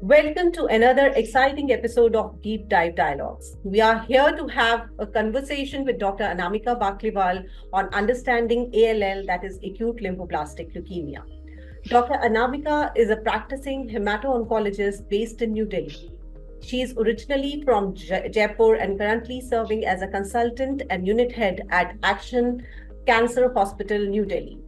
Welcome to another exciting episode of Deep Dive Dialogues. We are here to have a conversation with Dr. Anamika Bakliwal on understanding ALL, that is acute lymphoblastic leukemia. Dr. Anamika is a practicing hemato-oncologist based in New Delhi. She is originally from Jaipur and currently serving as a consultant and unit head at Action Cancer Hospital, New Delhi.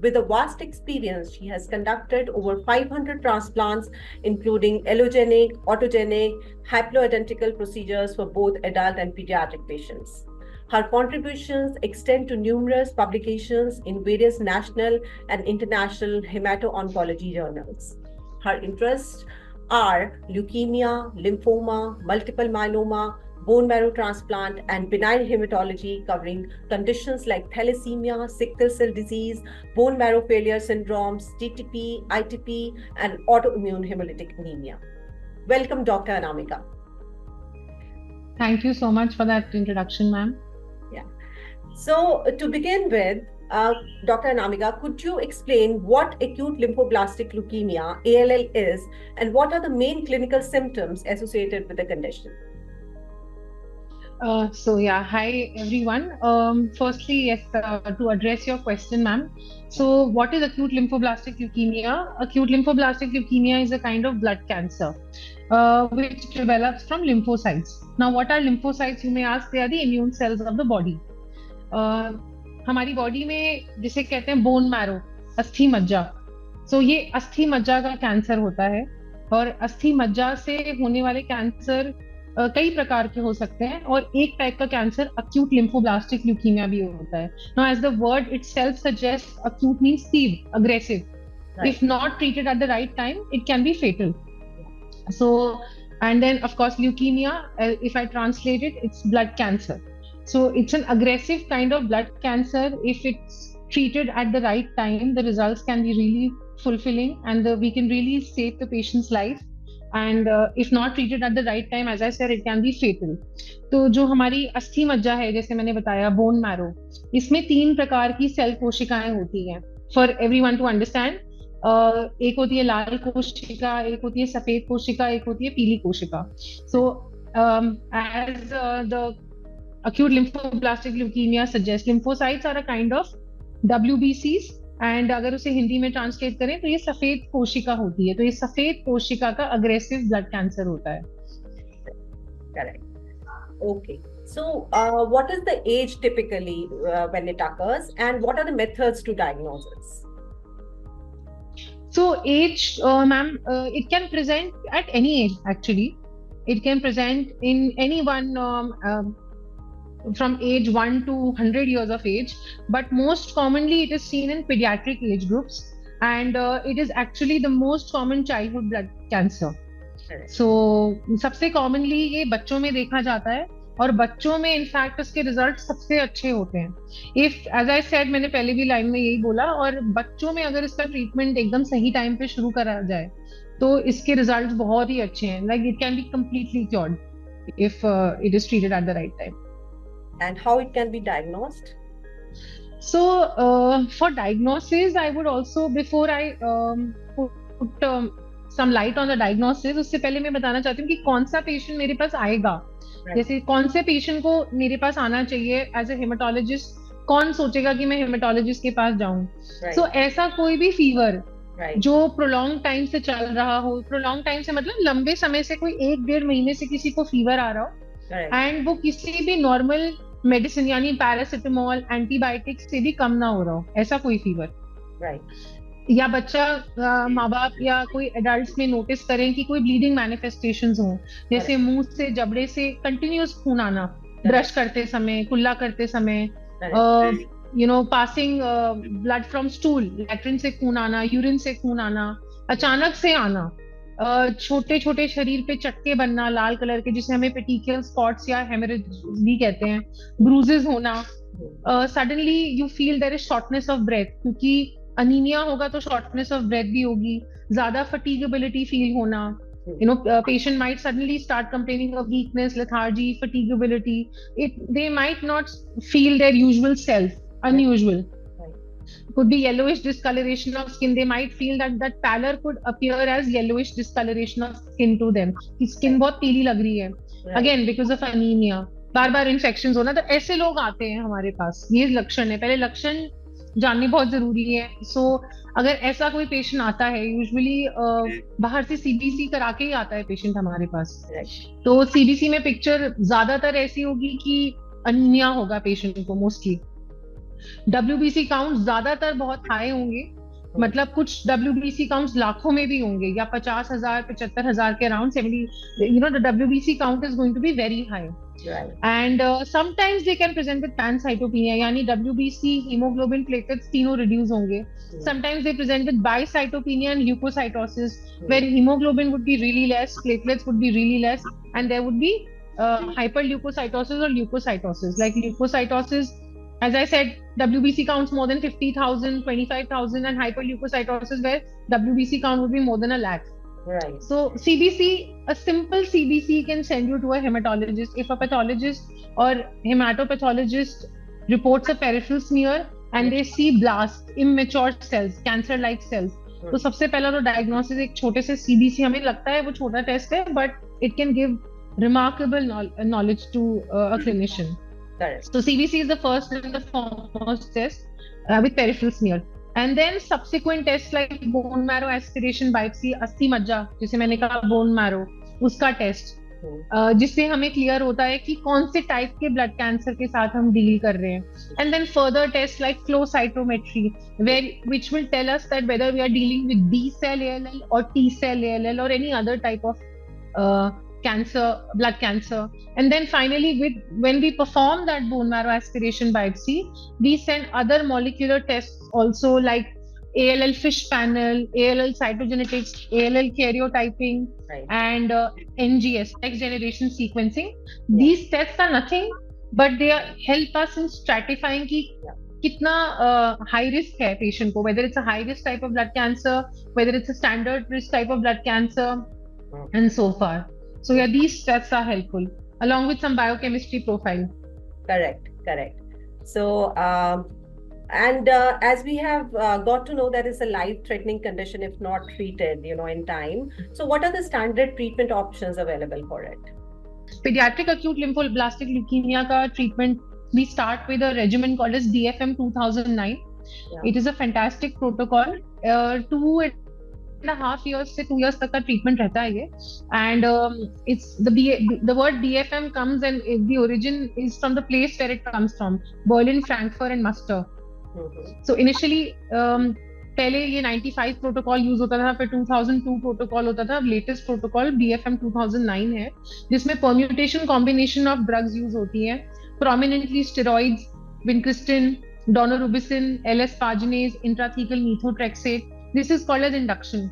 With a vast experience, she has conducted over 500 transplants, including allogenic, autogenic, haploidentical procedures for both adult and pediatric patients. Her contributions extend to numerous publications in various national and international hemato-oncology journals. Her interests are leukemia, lymphoma, multiple myeloma, bone marrow transplant, and benign hematology, covering conditions like thalassemia, sickle cell disease, bone marrow failure syndromes, TTP, ITP, and autoimmune hemolytic anemia. Welcome, Dr. Anamika. Thank you so much for that introduction, ma'am. Yeah. So, to begin with, Dr. Anamika, could you explain what acute lymphoblastic leukemia, ALL, is, and what are the main clinical symptoms associated with the condition? Hi everyone. Firstly, yes, to address your question, ma'am. So, what is acute lymphoblastic leukemia? Acute lymphoblastic leukemia is a kind of blood cancer, which develops from lymphocytes. Now, what are lymphocytes? You may ask. They are the immune cells of the body. हमारी body में जिसे कहते हैं bone marrow, अस्थि मज्जा. सो ये अस्थि मज्जा का कैंसर होता है, और अस्थि मज्जा से होने वाले कैंसर कई प्रकार के हो सकते हैं, और एक टाइप का कैंसर अक्यूट लिम्फोब्लास्टिक ल्यूकीमिया भी होता है. Now as the word itself suggest, acute means severe, aggressive. If not treated at the right time, it can be fatal. So, and then of course leukemia, if I translate it, it's blood cancer. So it's an aggressive kind of blood cancer. If it's treated at the right time, the results can be really fulfilling, and we can really save the patient's life. And if not treated at the right time, as I said, it can be fatal. तो जो हमारी अस्थि मज्जा है, जैसे मैंने बताया, bone marrow, इसमें 3 प्रकार की सेल कोशिकाएं होती हैं. फॉर एवरीवन टू अंडरस्टैंड, एक होती है लाल कोशिका, एक होती है सफेद कोशिका, एक होती है पीली कोशिका. सो as the acute lymphoblastic leukemia suggests, lymphocytes are a kind of WBCs, and अगर उसे हिंदी में ट्रांसलेट करें तो ये सफेद कोशिका होती है. तो ये सफेद कोशिका का अग्रेसिव ब्लड कैंसर होता है. Correct. Okay. So, what is the age typically when it occurs, and what are the methods to diagnosis? So, age, ma'am, it can present at any age actually. It can present in anyone from age 1 to 100 years of age, but most commonly it is seen in pediatric age groups, and it is actually the most common childhood blood cancer. So सबसे commonly ये बच्चों में देखा जाता है, और बच्चों में इनफैक्ट उसके रिजल्ट सबसे अच्छे होते हैं. इफ एज आई सेड, मैंने पहले भी लाइन में यही बोला, और बच्चों में अगर इसका ट्रीटमेंट एकदम सही टाइम पे शुरू करा जाए तो इसके रिजल्ट बहुत ही अच्छे हैं. Like it can be completely cured if it is treated at the right time. And how it can be diagnosed? So, for diagnosis, I would also, before I put some light on the diagnosis, उससे पहले मैं बताना चाहती हूँ कि कौन सा patient मेरे पास आएगा. जैसे कौन से पेशेंट को मेरे पास आना चाहिए एज ए हेमाटोलॉजिस्ट, कौन सोचेगा कि मैं हेमाटोलॉजिस्ट के पास जाऊं. सो ऐसा कोई भी फीवर जो प्रोलॉन्ग टाइम से चल रहा हो, प्रोलॉन्ग टाइम से मतलब लंबे समय से, कोई 1-1.5 महीने से किसी को फीवर आ रहा हो, एंड वो किसी भी नॉर्मल मेडिसिन यानी पैरासिटामोल, एंटीबायोटिक्स से भी कम ना हो रहा हो, ऐसा कोई फीवर. या बच्चा, माँ बाप या कोई एडल्ट्स में नोटिस करें कि कोई ब्लीडिंग मैनिफेस्टेशंस हो, जैसे मुंह से, जबड़े से कंटिन्यूअस खून आना, ब्रश करते समय, कुल्ला करते समय, passing blood from stool, latrine से खून आना, यूरिन से खून आना, अचानक से आना, छोटे छोटे शरीर पे चट्टे बनना लाल कलर के, जिसे हमें पेटिकियल स्पॉट्स या हेमरेज भी कहते हैं, ब्रूजेस होना, suddenly you feel there is shortness of breath, क्योंकि अनीमिया होगा तो शॉर्टनेस ऑफ ब्रेथ भी होगी, ज्यादा फटीगेबिलिटी फील होना, patient might suddenly start complaining of weakness, lethargy, fatigability. They might not feel their usual self, unusual. Could be yellowish discoloration of skin. They might feel that that pallor could appear as yellowish discoloration of skin to them. कि skin बहुत पीली लग रही है. Right. Again because of anemia. Bar bar infection होना, तो ऐसे लोग आते हैं हमारे पास. ये लक्षण है. पहले लक्षण जाननी बहुत जरूरी है. सो अगर ऐसा कोई पेशेंट आता है, यूजुअली बाहर से सीबीसी करा के ही आता है पेशेंट हमारे पास. Right. तो सीबीसी में पिक्चर ज्यादातर ऐसी होगी कि अनीमिया होगा पेशेंट को मोस्टली. डब्ल्यूबीसी काउंट ज्यादातर बहुत हाई होंगे, मतलब कुछ डब्ल्यूबीसी काउंट्स लाखों में भी होंगे, या 50,000 75,000 के around. 70, the WBC count is going to be very high. Right. And sometimes they can present with pancytopenia, यानी WBC, hemoglobin, platelets तीनों reduce होंगे. Sometimes they present with bicytopenia and leukocytosis, where hemoglobin would be really less, platelets would be really less, and there would be hyperleukocytosis or leukocytosis. Like leukocytosis, as I said, WBC counts more than 50,000, 25,000, and hyperleukocytosis where WBC count would be more than 1 lakh. Right. So CBC, a simple CBC can send you to a hematologist. If a pathologist or hematopathologist reports a peripheral smear and they see blast, immature cells, cancer-like cells, तो सबसे पहला तो diagnosis एक छोटे से CBC, हमें लगता है वो छोटा टेस्ट है, but it can give remarkable knowledge to a clinician. Correct. So CBC is the first and the foremost test with peripheral smear. And then subsequent tests like bone marrow aspiration biopsy, अस्थि मज्जा जिसे मैंने कहा bone marrow, उसका test, जिससे हमें clear होता है कि कौन से टाइप के ब्लड कैंसर के साथ हम डील कर रहे हैं. And then further test like flow cytometry, which will tell us that whether we are dealing with B cell ALL or T cell ALL or any other type of cancer, blood cancer. And then finally, when we perform that bone marrow aspiration biopsy, we send other molecular tests also, like ALL fish panel, ALL cytogenetics, ALL karyotyping, Right. and NGS, next generation sequencing. These tests are nothing but they help us in stratifying कि कितना high risk है patient को, whether it's a high risk type of blood cancer, whether it's a standard risk type of blood cancer, and so far. So yeah, these tests are helpful along with some biochemistry profile. Correct. So as we have got to know that it's a life-threatening condition if not treated, in time. So what are the standard treatment options available for it? Pediatric acute lymphoblastic leukemia ka treatment, we start with a regimen called as DFM 2009. Yeah. It is a fantastic protocol. 2.5 years से 2 years तक का treatment रहता है ये. And it's the word DFM comes, and the origin is from the place where it comes from, Berlin, Frankfurt and Münster. So initially पहले ये 95 protocol use होता था, फिर 2002 प्रोटोकॉल होता था, अब लेटेस्ट प्रोटोकॉल DFM 2009 है, जिसमें permutation combination of drugs use होती हैं, prominently steroids, vincristine, daunorubicin, LS asparaginase, intrathecal methotrexate. This is called as induction.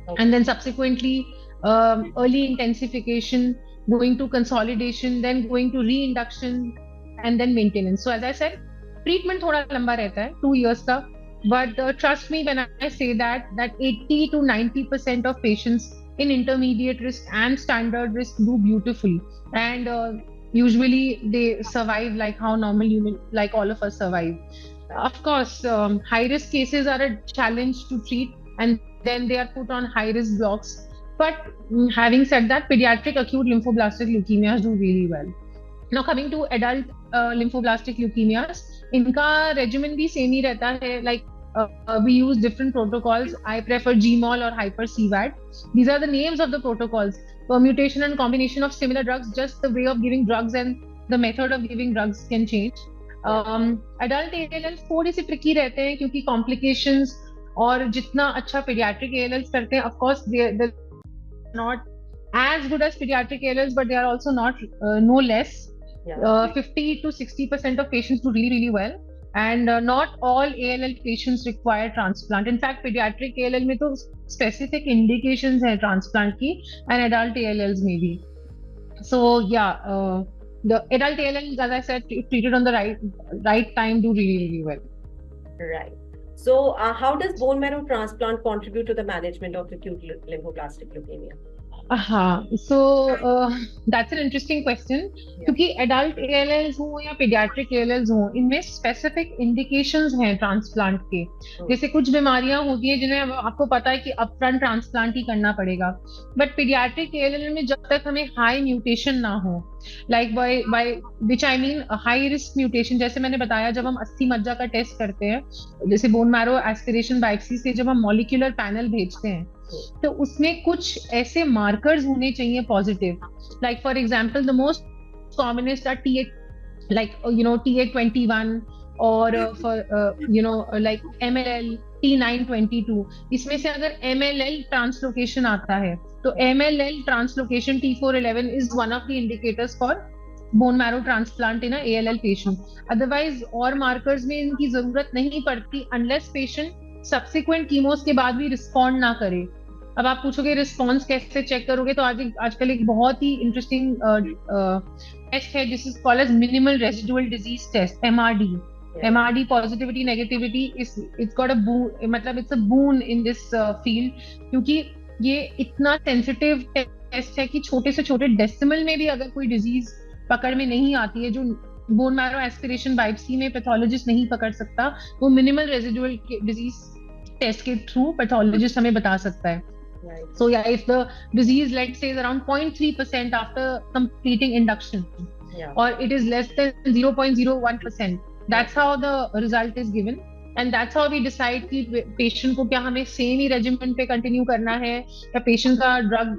Okay. And then subsequently early intensification, going to consolidation, then going to reinduction, and then maintenance. So as I said, treatment थोड़ा लंबा रहता है, 2 years का, but trust me when I say that 80 to 90% of patients in intermediate risk and standard risk do beautifully, and usually they survive like how normal human, like all of us survive. Of course, high risk cases are a challenge to treat, and then they are put on high risk blocks. But having said that, pediatric acute lymphoblastic leukemias do really well. Now coming to adult lymphoblastic leukemias, इनका regimen भी same ही रहता है. Like we use different protocols. I prefer GMOL or Hyper CVAD. These are the names of the protocols. Permutation and combination of similar drugs. Just the way of giving drugs and the method of giving drugs can change. Adult ALL थोड़ी सी tricky रहते हैं क्योंकि complications, और जितना अच्छा pediatric ALLs करते हैं, of course they're not as good as pediatric ALLs, but they are also not no less. 50 to 60% of patients do really, really well, and not all ALL patients require transplant. In fact, pediatric ALL में तो specific indications हैं transplant की, and adult ALLs में भी. So yeah, the adult ALL, as I said, treated on the right time, do really, really well. Right. So how does bone marrow transplant contribute to the management of acute lymphoblastic leukemia? हाँ, so that's an interesting question. Yeah. क्योंकि adult एएलएल्स हों या paediatric एएलएल्स हों, इनमें specific indications हैं transplant के। Mm. जैसे कुछ बीमारियां होती हैं जिन्हें आपको पता है कि अपफ्रंट ट्रांसप्लांट ही करना पड़ेगा, बट पीडियाट्रिक एएलएल में जब तक हमें हाई म्यूटेशन ना हो, like by by which I mean high risk mutation, जैसे मैंने बताया जब हम अस्थि मज्जा का टेस्ट करते हैं, जैसे बोन मैरो एस्पिरेशन बायोप्सी से जब हम मॉलिक्यूलर पैनल भेजते हैं, Mm. तो उसमें कुछ ऐसे मार्कर्स होने चाहिए positive, like for example the most commonest R T like TA21 और फॉर लाइक MLL T922। इसमें से अगर MLL ट्रांसलोकेशन आता है तो MLL translocation T411 is one of the indicators for bone marrow transplant in a ALL patient. Otherwise और markers में इनकी जरूरत नहीं पड़ती अनलेस पेशेंट सब्सिक्वेंट कीमोस के बाद भी रिस्पॉन्ड ना करे। अब आप पूछोगे रिस्पॉन्स कैसे चेक करोगे, तो आज आजकल एक बहुत ही इंटरेस्टिंग टेस्ट है जिस is called as minimal residual disease test, MRD। Yeah. MRD positivity negativity is it's got a boon, मतलब it's a boon in this field, क्योंकि ये इतना सेंसिटिव टेस्ट है कि छोटे से छोटे डेसिमल में भी अगर कोई डिजीज पकड़ में नहीं आती है जो बोन मैरो एस्पिरेशन बायोप्सी में पैथोलॉजिस्ट नहीं पकड़ सकता, वो मिनिमल रेजिडुअल डिजीज टेस्ट के थ्रू पैथोलॉजिस्ट हमें बता सकता है। Right. So yeah, if the disease, let's say, is around 0.3% after completing induction, Yeah. or it is less than 0.01%, that's how the result is given. And that's how we decide कि patient को क्या हमें same ही regimen पे continue करना है या patient का drug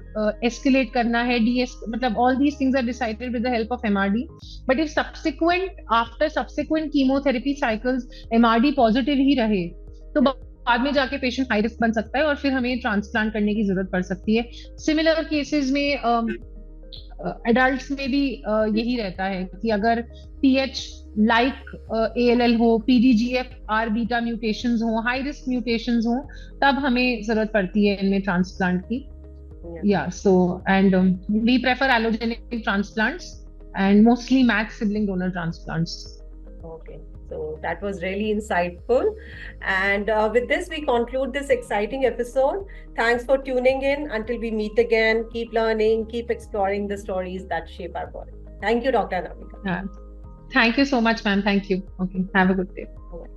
escalate करना है, मतलब all these things are decided with the help of MRD. But if after subsequent chemotherapy cycles MRD positive ही रहे, तो बाद में जाके पेशेंट हाई रिस्क बन सकता है और फिर हमें ट्रांसप्लांट करने की जरूरत पड़ सकती है। सिमिलर केसेस में एडल्ट्स में भी यही रहता है कि अगर पीएच लाइक ALL हो, PDGF आर बीटा म्यूटेशंस हो, हाई रिस्क म्यूटेशंस हो, तब हमें जरूरत पड़ती है इनमें ट्रांसप्लांट की। या so and we prefer allogeneic transplants and mostly matched sibling donor transplants. Okay, so that was really insightful. And with this, we conclude this exciting episode. Thanks for tuning in. Until we meet again, keep learning, keep exploring the stories that shape our body. Thank you, Dr. Anamika. Thank you so much, ma'am. Thank you. Okay, have a good day. Okay.